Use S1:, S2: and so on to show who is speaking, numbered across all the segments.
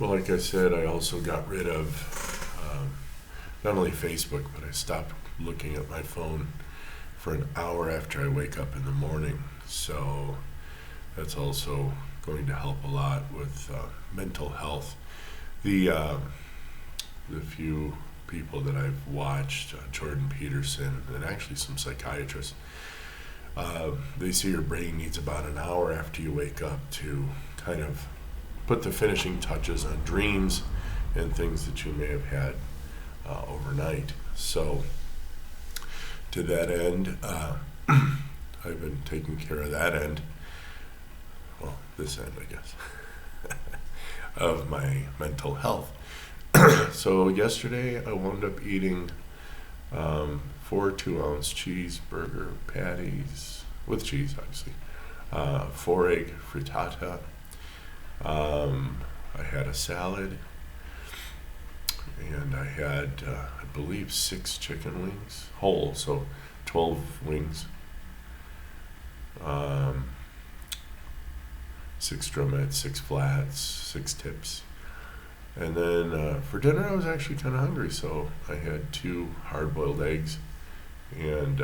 S1: Well, like I said, I also got rid of not only Facebook, but I stopped looking at my phone for an hour after I wake up in the morning. So that's also going to help a lot with mental health. The few people that I've watched, Jordan Peterson, and actually some psychiatrists, they say your brain needs about an hour after you wake up to kind of put the finishing touches on dreams and things that you may have had overnight. So to that end, I've been taking care of that end, well, this end, I guess, of my mental health. So yesterday I wound up eating 4 2-ounce cheeseburger patties, with cheese obviously, 4 egg frittata. I had a salad, and I had, I believe, 6 chicken wings, whole, so 12 wings, 6 drumettes, 6 flats, 6 tips. And then for dinner, I was actually kind of hungry, so I had 2 hard-boiled eggs, and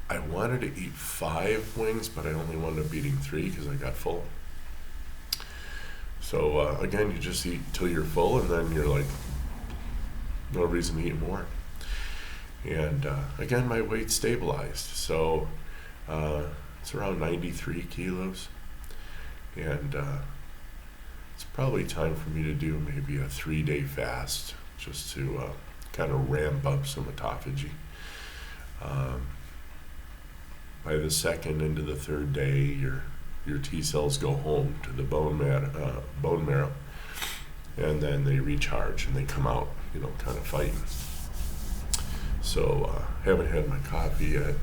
S1: I wanted to eat 5 wings, but I only wound up eating 3 because I got full. So again, you just eat till you're full, and then you're like, no reason to eat more. And again, my weight stabilized, so it's around 93 kilos, and it's probably time for me to do maybe a 3-day fast just to kind of ramp up some autophagy. By the second into the third day, your T cells go home to the bone marrow, and then they recharge and they come out, kind of fighting. So haven't had my coffee yet.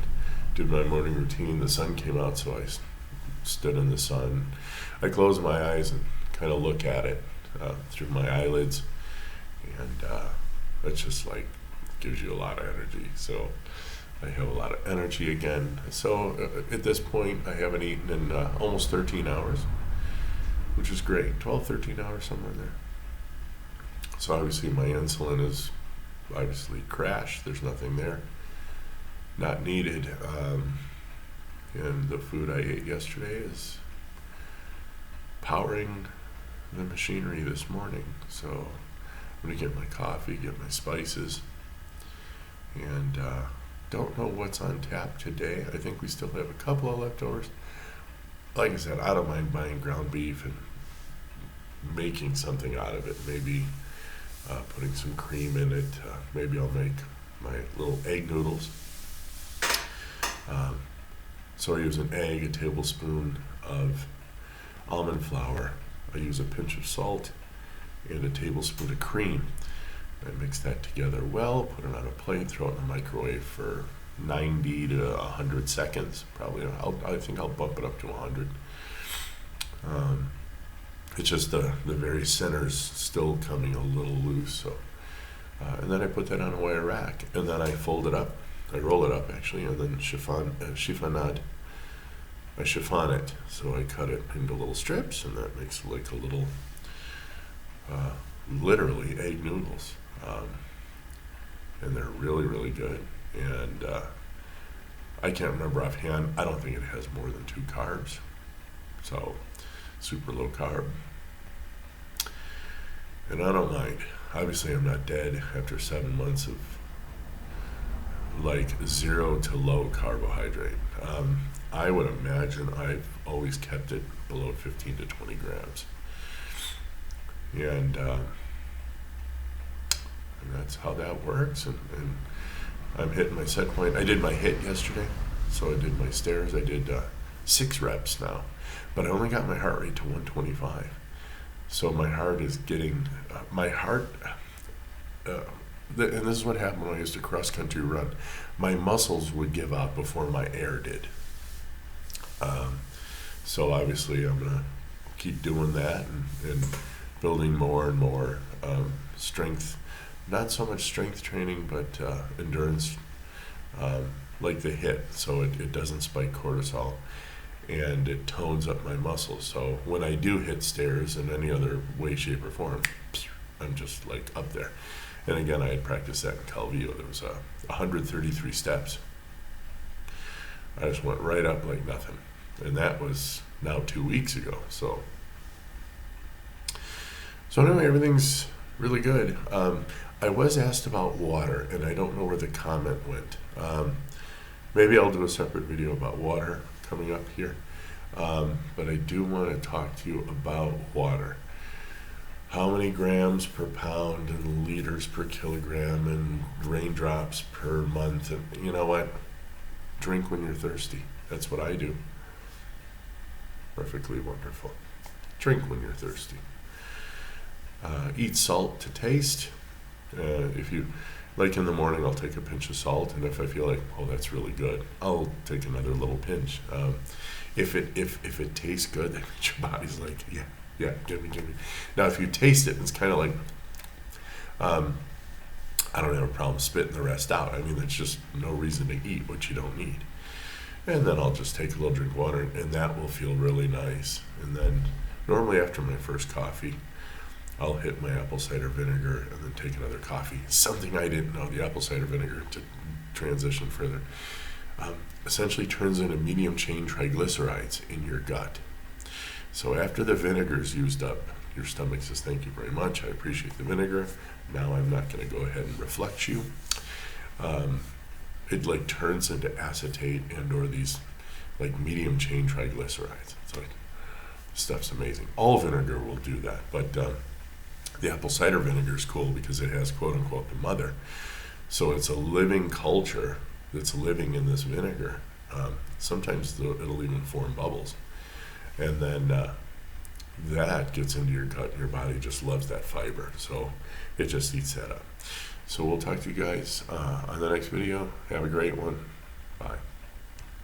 S1: Did my morning routine. The sun came out, so I stood in the sun. I closed my eyes and kind of look at it through my eyelids, and it's just like gives you a lot of energy. So I have a lot of energy again. So at this point, I haven't eaten in almost 13 hours, which is great. 12, 13 hours, somewhere in there. So obviously my insulin is obviously crashed. There's nothing there, not needed. And the food I ate yesterday is powering the machinery this morning. So I'm going to get my coffee, get my spices, and don't know what's on tap today. I think we still have a couple of leftovers. Like I said, I don't mind buying ground beef and making something out of it. Maybe putting some cream in it. Maybe I'll make my little egg noodles. So I use an egg, a tablespoon of almond flour. I use a pinch of salt and a tablespoon of cream. I mix that together well, put it on a plate, throw it in the microwave for 90 to 100 seconds. Probably, I think I'll bump it up to 100. It's just the very center's still coming a little loose. So, and then I put that on a wire rack, and then I fold it up. I roll it up actually, and then I chiffon it. So I cut it into little strips, and that makes like a little, literally egg noodles. And they're really, really good. And I can't remember offhand. I don't think it has more than 2 carbs. So super low carb. And I don't mind. Obviously, I'm not dead after 7 months of like 0 to low carbohydrate. I would imagine I've always kept it below 15 to 20 grams. And that's how that works. And I'm hitting my set point. I did my HIIT yesterday, so I did my stairs. I did 6 reps now, but I only got my heart rate to 125. So my heart is getting, and this is what happened when I used to cross-country run. My muscles would give out before my air did. So obviously I'm going to keep doing that and building more and more strength. Not so much strength training, but endurance, like the HIIT, so it doesn't spike cortisol. and it tones up my muscles. So when I do hit stairs in any other way, shape, or form, I'm just like up there. And again, I had practiced that in Calvillo. There was 133 steps. I just went right up like nothing. And that was now 2 weeks ago. So anyway, everything's really good. I was asked about water, and I don't know where the comment went. Maybe I'll do a separate video about water coming up here. But I do want to talk to you about water. How many grams per pound and liters per kilogram and raindrops per month. And you know what? Drink when you're thirsty. That's what I do. Perfectly wonderful. Drink when you're thirsty. Eat salt to taste. If you like in the morning, I'll take a pinch of salt, and if I feel like, oh, that's really good, I'll take another little pinch. If it tastes good, then your body's like, yeah, give me. Now, if you taste it, it's kind of like, I don't have a problem spitting the rest out. I mean, there's just no reason to eat what you don't need. And then I'll just take a little drink of water, and that will feel really nice. And then normally after my first coffee, I'll hit my apple cider vinegar and then take another coffee. Something I didn't know, the apple cider vinegar, to transition further, essentially turns into medium chain triglycerides in your gut. So after the vinegar's used up, your stomach says, thank you very much, I appreciate the vinegar. Now I'm not going to go ahead and reflux you. It like turns into acetate and or these like medium chain triglycerides. It's like, stuff's amazing. All vinegar will do that, but the apple cider vinegar is cool because it has quote unquote the mother. So it's a living culture that's living in this vinegar. Sometimes it'll even form bubbles. And then that gets into your gut and your body just loves that fiber. So it just eats that up. So we'll talk to you guys on the next video. Have a great one. Bye.